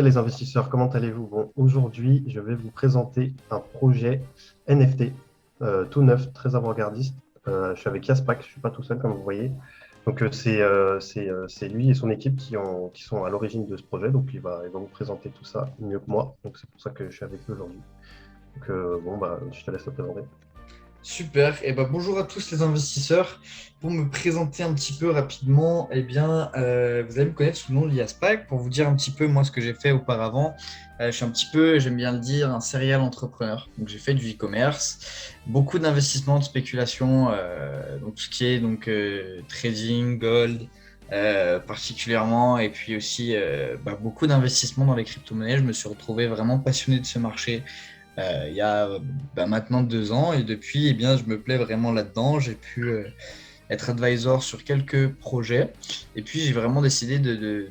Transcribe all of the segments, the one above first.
les investisseurs, comment allez-vous? Bon, aujourd'hui, je vais vous présenter un projet NFT tout neuf, très avant-gardiste. Je suis avec Yaspak, je ne suis pas tout seul comme vous voyez. Donc c'est lui et son équipe qui sont à l'origine de ce projet. Donc il va vous présenter tout ça mieux que moi. Donc c'est pour ça que je suis avec lui aujourd'hui. Donc bon, bah, je te laisse le présenter. Super. Bonjour à tous les investisseurs. Pour me présenter un petit peu rapidement, vous allez me connaître sous le nom de Liaspac. Pour vous dire un petit peu moi ce que j'ai fait auparavant, je suis un petit peu, j'aime bien le dire, un serial entrepreneur. Donc j'ai fait du e-commerce, beaucoup d'investissements, de spéculation, donc tout ce qui est trading, gold. Particulièrement et puis aussi beaucoup d'investissements dans les crypto-monnaies. Je me suis retrouvé vraiment passionné de ce marché il y a maintenant 2 ans et depuis, je me plais vraiment là-dedans. J'ai pu être advisor sur quelques projets et puis j'ai vraiment décidé de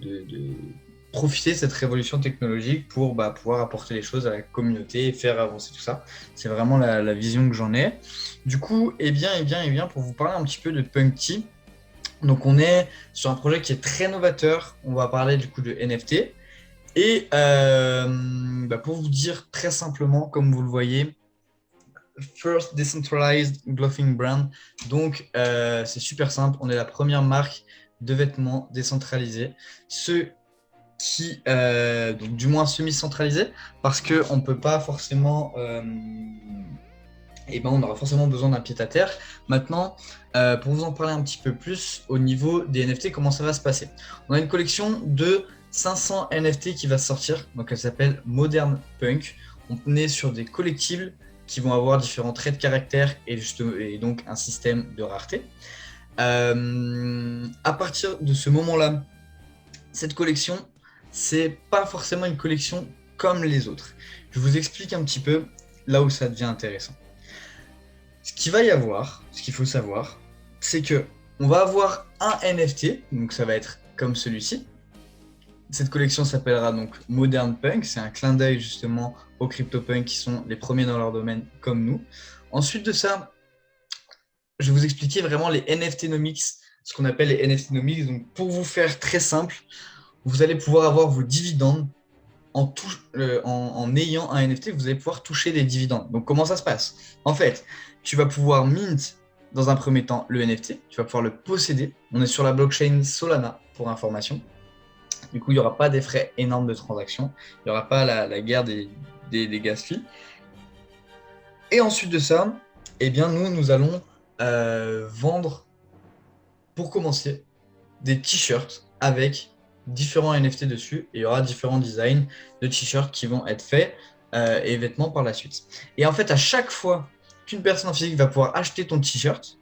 profiter de cette révolution technologique pour pouvoir apporter les choses à la communauté et faire avancer tout ça. C'est vraiment la vision que j'en ai. Du coup, pour vous parler un petit peu de Punkty, donc on est sur un projet qui est très novateur. On va parler du coup de NFT. Pour vous dire très simplement, comme vous le voyez, First Decentralized Clothing Brand. Donc, c'est super simple. On est la première marque de vêtements décentralisés. Ceux qui, donc du moins semi-centralisés, parce qu'on ne peut pas forcément. On aura forcément besoin d'un pied-à-terre. Maintenant, pour vous en parler un petit peu plus, au niveau des NFT, comment ça va se passer? On a une collection de 500 NFT qui va sortir, donc elle s'appelle Modern Punk. On est sur des collectibles qui vont avoir différents traits de caractère et donc un système de rareté. À partir de ce moment-là, cette collection, c'est pas forcément une collection comme les autres. Je vous explique un petit peu là où ça devient intéressant. Ce qu'il faut savoir, c'est que on va avoir un NFT, donc ça va être comme celui-ci. Cette collection s'appellera donc Modern Punk, c'est un clin d'œil justement aux CryptoPunk qui sont les premiers dans leur domaine comme nous. Ensuite de ça, je vais vous expliquer vraiment les NFTnomics, ce qu'on appelle les NFTnomics. Donc pour vous faire très simple, vous allez pouvoir avoir vos dividendes en ayant un NFT, vous allez pouvoir toucher des dividendes. Donc, comment ça se passe? En fait, tu vas pouvoir mint dans un premier temps le NFT, tu vas pouvoir le posséder. On est sur la blockchain Solana pour information. Du coup, il n'y aura pas des frais énormes de transaction, il n'y aura pas la guerre des gas fees. Et ensuite de ça, nous allons vendre, pour commencer, des t-shirts avec différents NFT dessus et il y aura différents designs de t-shirts qui vont être faits et vêtements par la suite. Et en fait, à chaque fois qu'une personne en physique va pouvoir acheter ton t-shirt,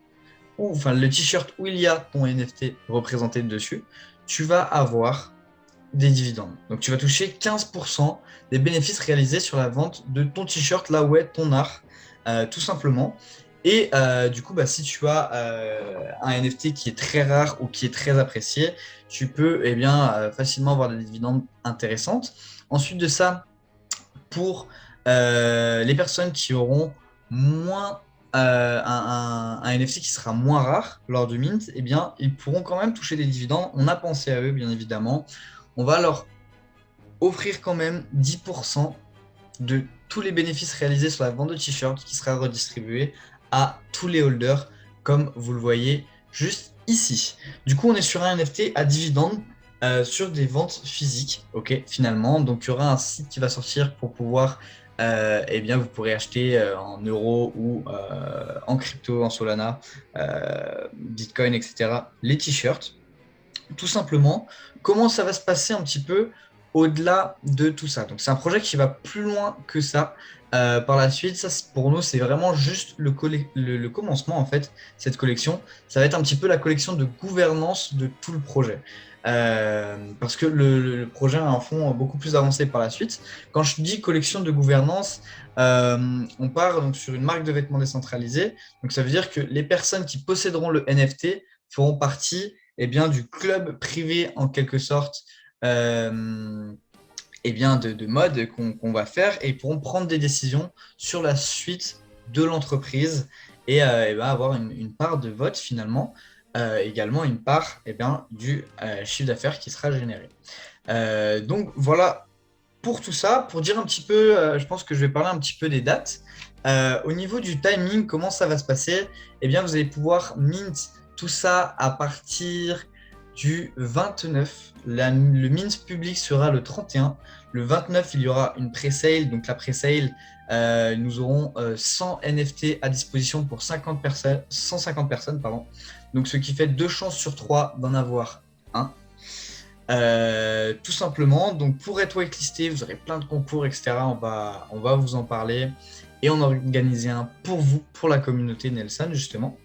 ou enfin le t-shirt où il y a ton NFT représenté dessus, tu vas avoir des dividendes. Donc tu vas toucher 15% des bénéfices réalisés sur la vente de ton t-shirt, là où est ton art, tout simplement. Et du coup, si tu as un NFT qui est très rare ou qui est très apprécié, tu peux facilement avoir des dividendes intéressantes. Ensuite de ça, pour les personnes qui auront moins un NFT qui sera moins rare lors du mint, ils pourront quand même toucher des dividendes. On a pensé à eux, bien évidemment. On va leur offrir quand même 10% de tous les bénéfices réalisés sur la vente de t-shirts qui sera redistribué à tous les holders, comme vous le voyez juste ici. Du coup, on est sur un NFT à dividende sur des ventes physiques, ok, finalement. Donc, il y aura un site qui va sortir pour pouvoir, vous pourrez acheter en euros ou en crypto, en Solana, Bitcoin, etc., les t-shirts tout simplement. Comment ça va se passer un petit peu au-delà de tout ça? Donc, c'est un projet qui va plus loin que ça. Par la suite, ça, pour nous, c'est vraiment juste le commencement, en fait, cette collection. Ça va être un petit peu la collection de gouvernance de tout le projet. Parce que le projet a un fond beaucoup plus avancé par la suite. Quand je dis collection de gouvernance, on part donc sur une marque de vêtements décentralisée. Donc, ça veut dire que les personnes qui posséderont le NFT feront partie du club privé en quelque sorte de mode qu'on va faire et ils pourront prendre des décisions sur la suite de l'entreprise avoir une part de vote finalement, également une part du chiffre d'affaires qui sera généré. Donc voilà pour tout ça, pour dire un petit peu, je pense que je vais parler un petit peu des dates. Au niveau du timing, comment ça va se passer? Eh bien, vous allez pouvoir mint tout ça à partir du 29. Le mint public sera le 31. Le 29, il y aura une pré-sale. Donc, la pré-sale, nous aurons 100 NFT à disposition pour 50 personnes, 150 personnes. Pardon. Donc, ce qui fait 2 chances sur 3 d'en avoir un. Tout simplement, donc pour être whitelisté, vous aurez plein de concours, etc. On va vous en parler et on a organisé un pour vous, pour la communauté Nelson, justement,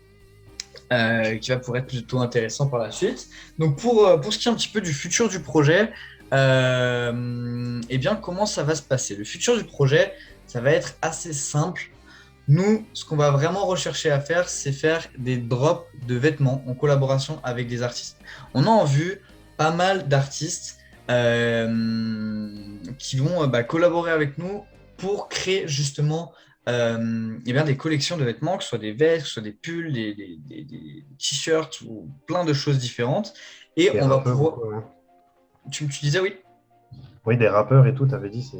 qui va pouvoir être plutôt intéressant par la suite. Donc pour ce qui est un petit peu du futur du projet, eh bien, comment ça va se passer? Le futur du projet, ça va être assez simple. Nous, ce qu'on va vraiment rechercher à faire, c'est faire des drops de vêtements en collaboration avec des artistes. On a en vue pas mal d'artistes qui vont collaborer avec nous pour créer justement eh bien, des collections de vêtements, que ce soit des vestes, que ce soit des pulls, des t-shirts ou plein de choses différentes. Et Des on va rappeurs ou pouvoir... quoi, ouais. Tu disais oui? Oui, des rappeurs et tout, t'avais dit,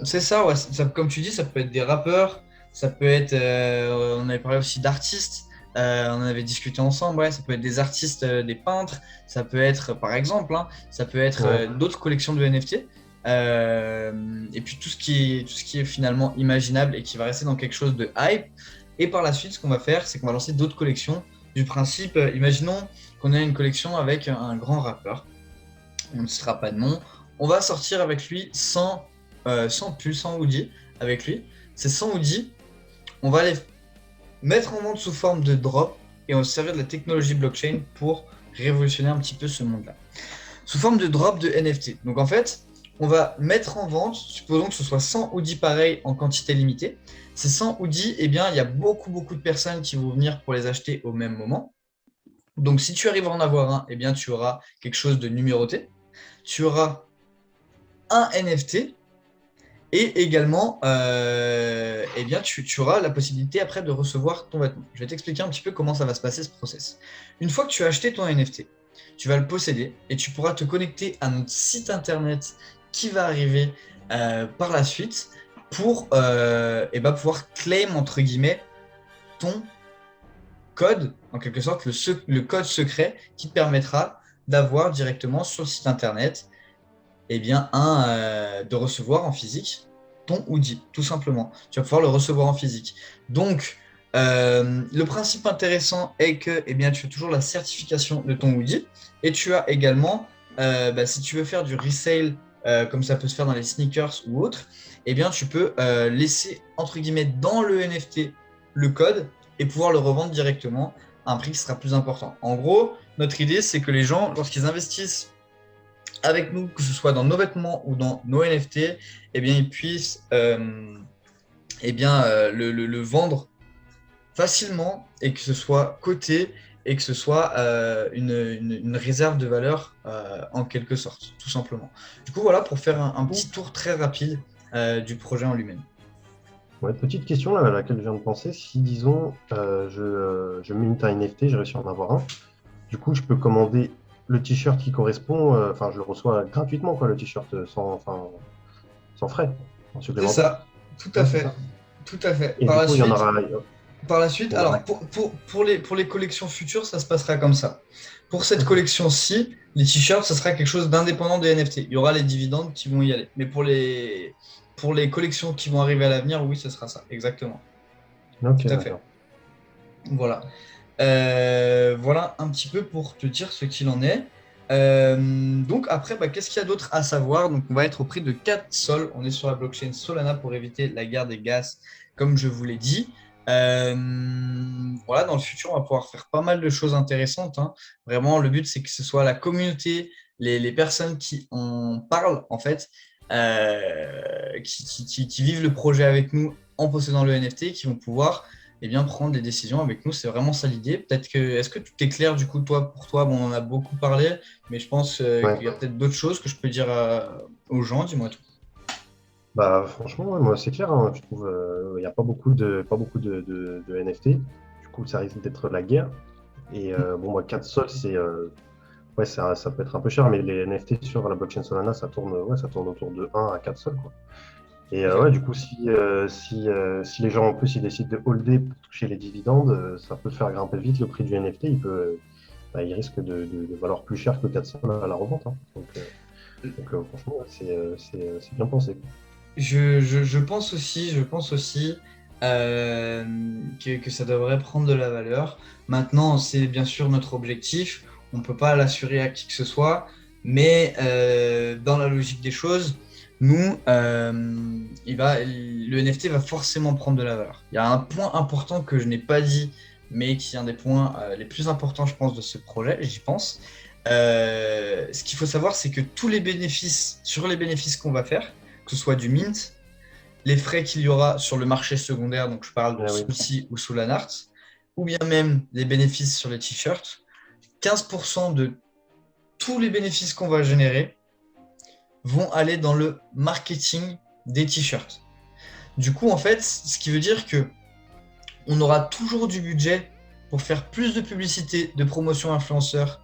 C'est ça, ouais. Comme tu dis, ça peut être des rappeurs, ça peut être, on avait parlé aussi d'artistes, on en avait discuté ensemble, ouais, ça peut être des artistes, des peintres, ça peut être, par exemple, hein, ça peut être Ouais. d'autres collections de NFT, et puis tout ce qui est finalement imaginable et qui va rester dans quelque chose de hype. Et par la suite, ce qu'on va faire, c'est qu'on va lancer d'autres collections du principe, imaginons qu'on a une collection avec un grand rappeur, on ne citera pas de nom. On va sortir avec lui sans pull, sans hoodie avec lui. Ces 100 hoodies, on va les mettre en vente sous forme de drop et on va se servir de la technologie blockchain pour révolutionner un petit peu ce monde-là. Sous forme de drop de NFT. Donc en fait, on va mettre en vente, supposons que ce soit 100 hoodies pareils en quantité limitée. Ces 100 hoodies, eh bien, il y a beaucoup de personnes qui vont venir pour les acheter au même moment. Donc si tu arrives à en avoir un, eh bien, tu auras quelque chose de numéroté. Tu auras un NFT et également eh bien, tu auras la possibilité après de recevoir ton vêtement. Je vais t'expliquer un petit peu comment ça va se passer ce process. Une fois que tu as acheté ton NFT, tu vas le posséder et tu pourras te connecter à notre site internet qui va arriver par la suite pour pouvoir claim entre guillemets ton code, en quelque sorte le code secret qui te permettra d'avoir directement sur le site internet eh bien, de recevoir en physique ton hoodie, tout simplement. Tu vas pouvoir le recevoir en physique. Donc, le principe intéressant est que eh bien, tu as toujours la certification de ton hoodie et tu as également, si tu veux faire du resale, comme ça peut se faire dans les sneakers ou autres, eh bien, tu peux laisser, entre guillemets, dans le NFT le code et pouvoir le revendre directement à un prix qui sera plus important. En gros, notre idée, c'est que les gens, lorsqu'ils investissent avec nous, que ce soit dans nos vêtements ou dans nos NFT, eh bien, ils puissent le vendre facilement et que ce soit coté et que ce soit une réserve de valeur en quelque sorte, tout simplement. Du coup, voilà pour faire un petit tour très rapide du projet en lui-même. Ouais, petite question là, à laquelle je viens de penser. Si, disons, je mint un NFT, j'ai réussi à en avoir un, du coup, je peux commander le t-shirt qui correspond, enfin, je le reçois gratuitement, quoi, le t-shirt sans frais, en C'est supplémentaire. ça, tout à Ouais, c'est fait. ça. Tout à fait. Et du coup, Par la suite, il y en aura. alors pour les collections futures, ça se passera comme ça. Pour cette collection-ci, les t-shirts, ça sera quelque chose d'indépendant des NFT. Il y aura les dividendes qui vont y aller. Mais pour les collections qui vont arriver à l'avenir, oui, ce sera ça, exactement. Ok, Tout à fait. d'accord. Voilà. Voilà un petit peu pour te dire ce qu'il en est. Donc après, qu'est-ce qu'il y a d'autre à savoir? Donc on va être au prix de 4 sols. On est sur la blockchain Solana pour éviter la guerre des gaz, comme je vous l'ai dit. Voilà, dans le futur, on va pouvoir faire pas mal de choses intéressantes, hein. Vraiment, le but, c'est que ce soit la communauté, les personnes qui en parlent, en fait, qui vivent le projet avec nous en possédant le NFT, qui vont pouvoir eh bien, prendre des décisions avec nous. C'est vraiment ça l'idée. Peut-être que, est-ce que tout est clair du coup, toi, pour toi? Bon, on en a beaucoup parlé, mais je pense Ouais. qu'il y a peut-être d'autres choses que je peux dire aux gens. Dis-moi tout. Bah, franchement, ouais, moi, c'est clair, hein, je trouve, il n'y a pas beaucoup de NFT. Du coup, ça risque d'être la guerre. Et bon, moi, 4 sols, ouais, ça peut être un peu cher, mais les NFT sur la blockchain Solana, ça tourne autour de 1 à 4 sols, quoi. Et Ok. ouais, du coup, si les gens en plus ils décident de holder pour toucher les dividendes, ça peut faire grimper vite le prix du NFT. Il risque de valoir plus cher que 400 à la revente, hein. Donc, franchement, ouais, c'est bien pensé. Je pense aussi que ça devrait prendre de la valeur. Maintenant, c'est bien sûr notre objectif. On ne peut pas l'assurer à qui que ce soit, mais dans la logique des choses, nous, le NFT va forcément prendre de la valeur. Il y a un point important que je n'ai pas dit, mais qui est un des points les plus importants, je pense, de ce projet, j'y pense. Ce qu'il faut savoir, c'est que tous les bénéfices, sur les bénéfices qu'on va faire, que ce soit du mint, les frais qu'il y aura sur le marché secondaire, donc je parle de Ah oui. Soulcy ou Solanart, ou bien même les bénéfices sur les t-shirts, 15% de tous les bénéfices qu'on va générer vont aller dans le marketing des t-shirts. Du coup, en fait, ce qui veut dire que on aura toujours du budget pour faire plus de publicité, de promotion influenceur,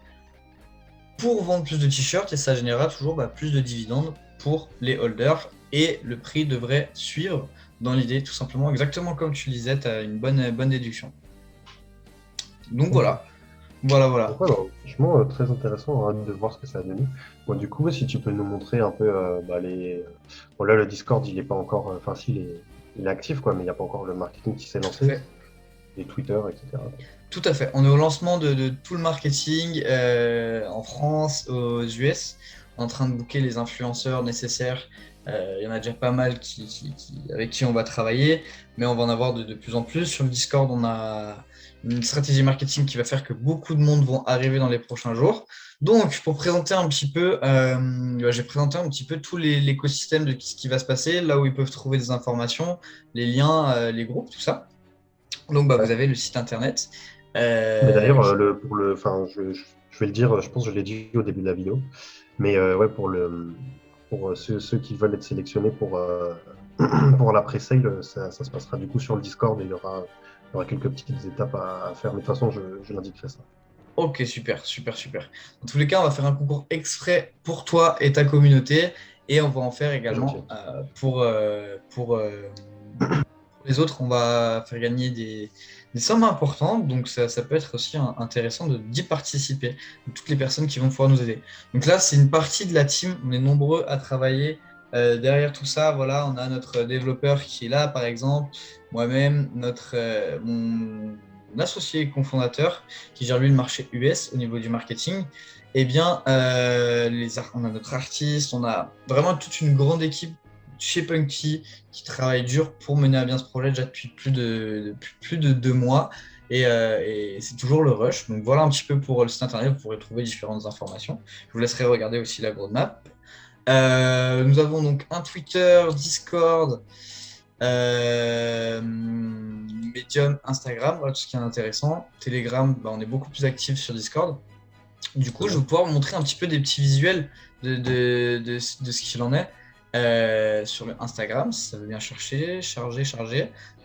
pour vendre plus de t-shirts, et ça générera toujours plus de dividendes pour les holders, et le prix devrait suivre dans l'idée, tout simplement, exactement comme tu le disais, tu as une bonne déduction. Donc Ok. voilà, voilà, Donc, voilà. ouais, non, franchement, très intéressant, on a hâte de voir ce que ça a donné. Bon, du coup, si tu peux nous montrer un peu Bon, là, le Discord, il est pas encore. Enfin, si, il est actif, quoi, mais il n'y a pas encore le marketing qui s'est Tout à lancé, fait. les Twitter, etc. Tout à fait. On est au lancement de tout le marketing en France, aux US, en train de booker les influenceurs nécessaires. Il y en a déjà pas mal avec qui on va travailler, mais on va en avoir de plus en plus. Sur le Discord, on a une stratégie marketing qui va faire que beaucoup de monde vont arriver dans les prochains jours. Donc, pour présenter un petit peu, j'ai présenté un petit peu tout l'écosystème de ce qui va se passer, là où ils peuvent trouver des informations, les liens, les groupes, tout ça. Donc, vous Ouais. avez le site internet. Mais d'ailleurs, Qui... enfin, je vais le dire, je pense que je l'ai dit au début de la vidéo, mais ouais, pour ceux qui veulent être sélectionnés pour la pré-sale, ça se passera du coup sur le Discord et il y aura quelques petites étapes à faire. Mais de toute façon, je l'indiquerai ça. Ok, super, super, super. Dans tous les cas, on va faire un concours exprès pour toi et ta communauté, et on va en faire C'est gentil. également pour les autres. On va faire gagner des sommes importantes, donc ça peut être aussi intéressant d'y participer, de toutes les personnes qui vont pouvoir nous aider. Donc là, c'est une partie de la team, on est nombreux à travailler derrière tout ça. Voilà, on a notre développeur qui est là, par exemple, moi-même, mon associé cofondateur qui gère lui le marché US au niveau du marketing. Eh bien, on a notre artiste, on a vraiment toute une grande équipe chez Punky qui travaille dur pour mener à bien ce projet déjà depuis plus de 2 mois. Et c'est toujours le rush. Donc voilà un petit peu pour le site internet, vous pourrez trouver différentes informations. Je vous laisserai regarder aussi la roadmap. Nous avons donc un Twitter, Discord, Medium, Instagram, voilà tout ce qui est intéressant. Telegram, on est beaucoup plus actif sur Discord. Du coup, je vais pouvoir vous montrer un petit peu des petits visuels de ce qu'il en est sur le Instagram, si ça veut bien charger.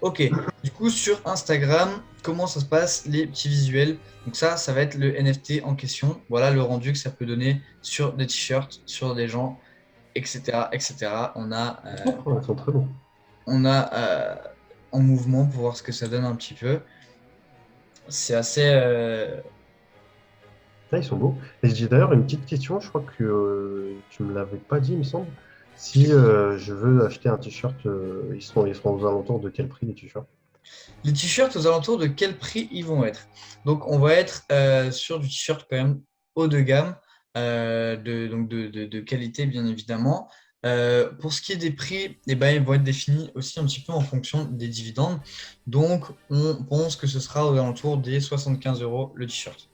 Ok, du coup, sur Instagram, comment ça se passe, les petits visuels? Donc ça va être le NFT en question. Voilà le rendu que ça peut donner sur des t-shirts, sur des gens, etc., etc. Ouais, ils sont très bons. On a en mouvement pour voir ce que ça donne un petit peu. C'est assez... Ah, ils sont beaux. Et j'ai d'ailleurs une petite question, je crois que tu me l'avais pas dit, il me semble. Si je veux acheter un t-shirt, ils seront aux alentours de quel prix les t-shirts? Les t-shirts, aux alentours de quel prix ils vont être? Donc, on va être sur du t-shirt quand même haut de gamme, de qualité, bien évidemment. Pour ce qui est des prix, eh ben, ils vont être définis aussi un petit peu en fonction des dividendes. Donc, on pense que ce sera aux alentours des 75 euros le t-shirt.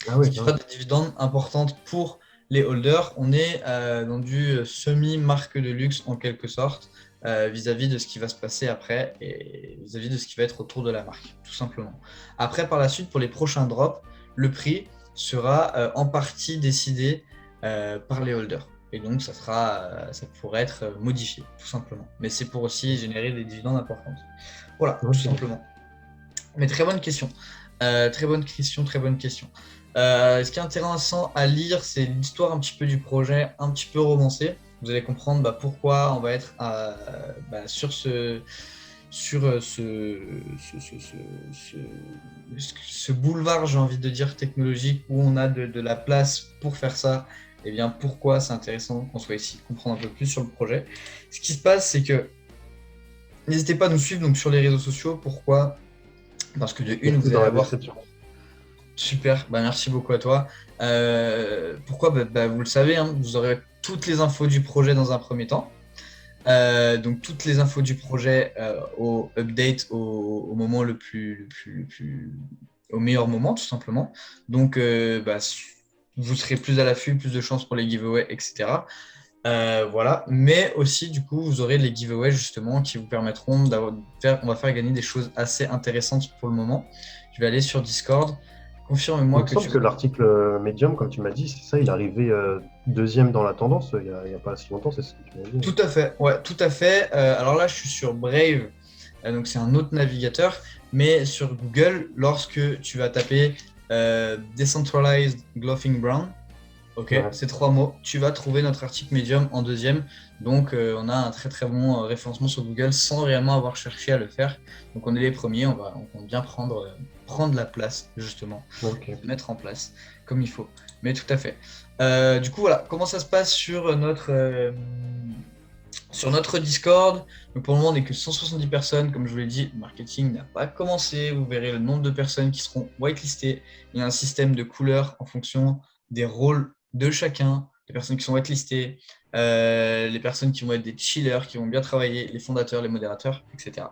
Ah Ce oui, qui quand fera même. des dividendes importantes pour les holders. On est dans du semi-marque de luxe en quelque sorte vis-à-vis de ce qui va se passer après et vis-à-vis de ce qui va être autour de la marque, tout simplement. Après, par la suite, pour les prochains drops, le prix sera en partie décidé par les holders. Et donc, ça pourrait être modifié, tout simplement. Mais c'est pour aussi générer des dividendes importants. Voilà, tout Ok. simplement. Mais très bonne question. Très bonne question, très bonne question. Ce qui est intéressant à lire, c'est l'histoire un petit peu du projet, un petit peu romancée. Vous allez comprendre pourquoi on va être sur ce boulevard, j'ai envie de dire, technologique, où on a de la place pour faire ça. Et bien, pourquoi c'est intéressant qu'on soit ici, comprendre un peu plus sur le projet. Ce qui se passe, c'est que n'hésitez pas à nous suivre donc, sur les réseaux sociaux. Pourquoi? Parce que de Il y a une, tout vous dans allez la avoir. description. Super, merci beaucoup à toi. Pourquoi? Vous le savez, hein, vous aurez toutes les infos du projet dans un premier temps. Donc toutes les infos du projet au update au moment au meilleur moment, tout simplement. Donc vous serez plus à l'affût, plus de chances pour les giveaways, etc. Voilà, mais aussi du coup vous aurez les giveaways justement qui vous permettront on va faire gagner des choses assez intéressantes pour le moment. Je vais aller sur Discord. Il Confirme-moi me que semble tu. que l'article Medium, comme tu m'as dit, c'est ça, il est arrivé deuxième dans la tendance il y a pas si longtemps, c'est ce que tu m'as dit. Tout à fait, ouais, tout à fait. Alors là, je suis sur Brave, donc c'est un autre navigateur, mais sur Google, lorsque tu vas taper Decentralized Glossing Brown, ok, Ouais. ces trois mots, tu vas trouver notre article Medium en deuxième. Donc on a un très très bon référencement sur Google sans réellement avoir cherché à le faire. Donc on est les premiers, on compte bien prendre la place justement, Ok. se mettre en place comme il faut. Mais tout à fait. Du coup, voilà, comment ça se passe sur notre Discord. Donc pour le moment, on n'est que 170 personnes. Comme je vous l'ai dit, le marketing n'a pas commencé. Vous verrez le nombre de personnes qui seront whitelistées. Il y a un système de couleurs en fonction des rôles de chacun. Les personnes qui sont whitelistées, les personnes qui vont être des chillers, qui vont bien travailler, les fondateurs, les modérateurs, etc.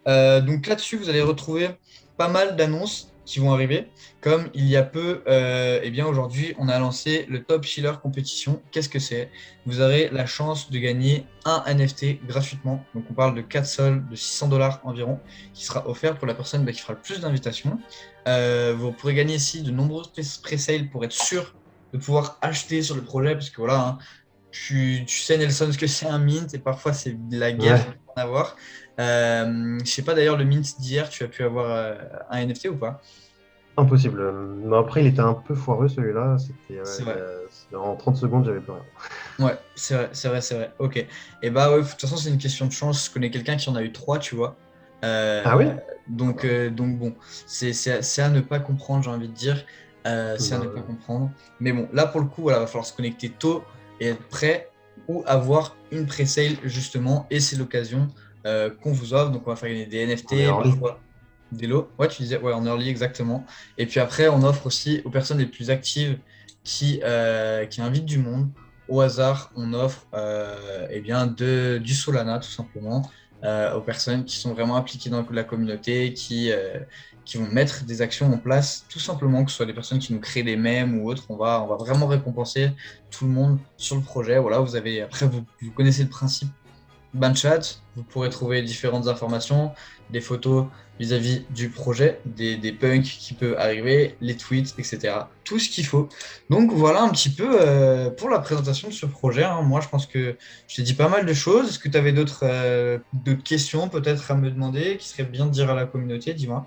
Donc là-dessus, vous allez retrouver pas mal d'annonces qui vont arriver. Comme il y a peu, eh bien aujourd'hui, on a lancé le Top Chiller Compétition. Qu'est-ce que c'est? Vous aurez la chance de gagner un NFT gratuitement. Donc on parle de 4 sols de 600 dollars environ, qui sera offert pour la personne qui fera le plus d'invitations. Vous pourrez gagner ici de nombreux pré-sales pour être sûr de pouvoir acheter sur le projet, parce que voilà, hein, tu sais Nelson ce que c'est un mint et parfois c'est de la guerre Ouais, pour en avoir. Je sais pas d'ailleurs le mint d'hier, tu as pu avoir un NFT ou pas? impossible. Mais après, il était un peu foireux celui-là. C'est vrai. En 30 secondes, j'avais plus rien. Ouais, c'est vrai, c'est vrai, c'est vrai. Ok. Et bah ouais, de toute façon, c'est une question de chance. Je connais quelqu'un qui en a eu trois, tu vois. Ah oui? Donc bon, c'est à ne pas comprendre, j'ai envie de dire. C'est à ne pas Bah, comprendre. Mais bon, là pour le coup, voilà, va falloir se connecter tôt et être prêt ou avoir une pre-sale justement. Et c'est l'occasion qu'on vous offre. Donc on va faire gagner des on est NFT, early. parfois des lots. Ouais, tu disais, ouais, en early exactement. Et puis après, on offre aussi aux personnes les plus actives qui invitent du monde. Au hasard, on offre eh bien, du Solana, tout simplement, aux personnes qui sont vraiment impliquées dans la communauté, qui vont mettre des actions en place, tout simplement, que ce soit des personnes qui nous créent des mèmes ou autres. On va vraiment récompenser tout le monde sur le projet. Voilà, après, vous connaissez le principe. Banchat, vous pourrez trouver différentes informations, des photos vis-à-vis du projet, des punks qui peuvent arriver, les tweets, etc. Tout ce qu'il faut. Donc voilà un petit peu pour la présentation de ce projet, hein. Moi, je pense que je t'ai dit pas mal de choses. Est-ce que tu avais d'autres questions peut-être à me demander qui serait bien de dire à la communauté, dis-moi.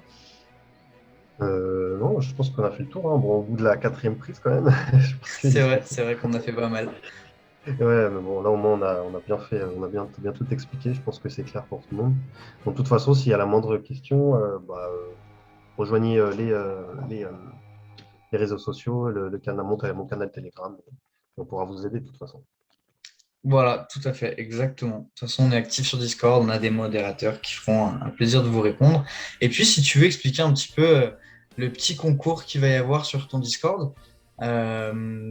Non, je pense qu'on a fait le tour, hein. Bon, au bout de la quatrième prise, quand même, je pense qu'il est discuté. C'est vrai qu'on a fait pas mal. Ouais, mais bon, là, au moins, on a bien fait, on a bien tout expliqué. Je pense que c'est clair pour tout le monde. Donc, de toute façon, s'il y a la moindre question, rejoignez les réseaux sociaux, le canal, mon canal Telegram. On pourra vous aider de toute façon. Voilà, tout à fait, exactement. De toute façon, on est actif sur Discord, on a des modérateurs qui feront un plaisir de vous répondre. Et puis, si tu veux expliquer un petit peu le petit concours qu'il va y avoir sur ton Discord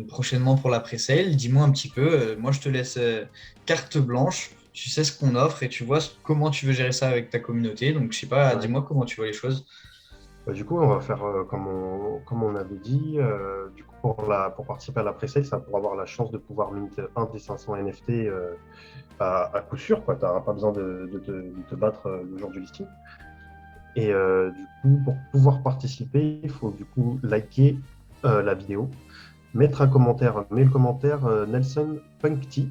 prochainement pour la pre-sale, dis-moi un petit peu. Moi, je te laisse carte blanche. Tu sais ce qu'on offre et tu vois comment tu veux gérer ça avec ta communauté. Donc, je sais pas, Ouais. dis-moi comment tu vois les choses. Du coup, on va faire comme on avait dit. Du coup, pour participer à la pre-sale, ça pour avoir la chance de pouvoir mint un des 500 NFT à coup sûr. Tu n'auras pas besoin de te battre le jour du listing. Et du coup, pour pouvoir participer, il faut du coup liker la vidéo, mettre un commentaire, mets le commentaire Nelson Punkty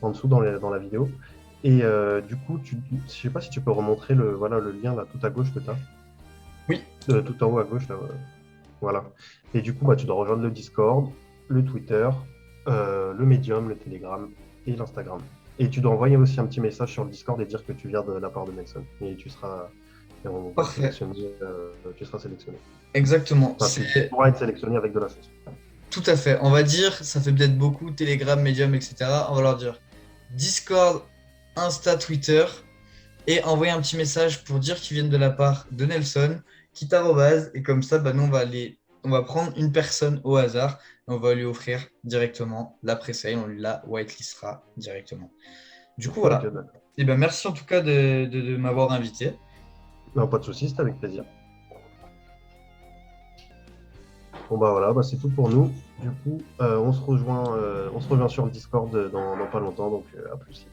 en dessous dans la vidéo. Et du coup, je sais pas si tu peux remontrer voilà, le lien là tout à gauche que tu as, Oui, tout en haut à gauche là. Ouais. Voilà. Et du coup, bah, tu dois rejoindre le Discord, le Twitter, le Medium, le Telegram et l'Instagram. Et tu dois envoyer aussi un petit message sur le Discord et dire que tu viens de la part de Nelson. Et on va te Parfait. sélectionner, tu seras sélectionné. Exactement. Enfin, tu C'est pourras être sélectionné avec de la sauce. tout à fait. On va dire, ça fait peut-être beaucoup, Telegram, Medium, etc. On va leur dire Discord, Insta, Twitter, et envoyer un petit message pour dire qu'ils viennent de la part de Nelson, quitte arrobase, et comme ça, bah, nous, on va prendre une personne au hasard, et on va lui offrir directement la presale, on lui la whitelistera directement. Du coup, Ok, voilà. d'accord. Et ben, merci en tout cas de m'avoir invité. Non, pas de soucis, c'était avec plaisir. Bon bah voilà, bah, c'est tout pour nous. Du coup, on se rejoint sur le Discord dans pas longtemps, donc à plus.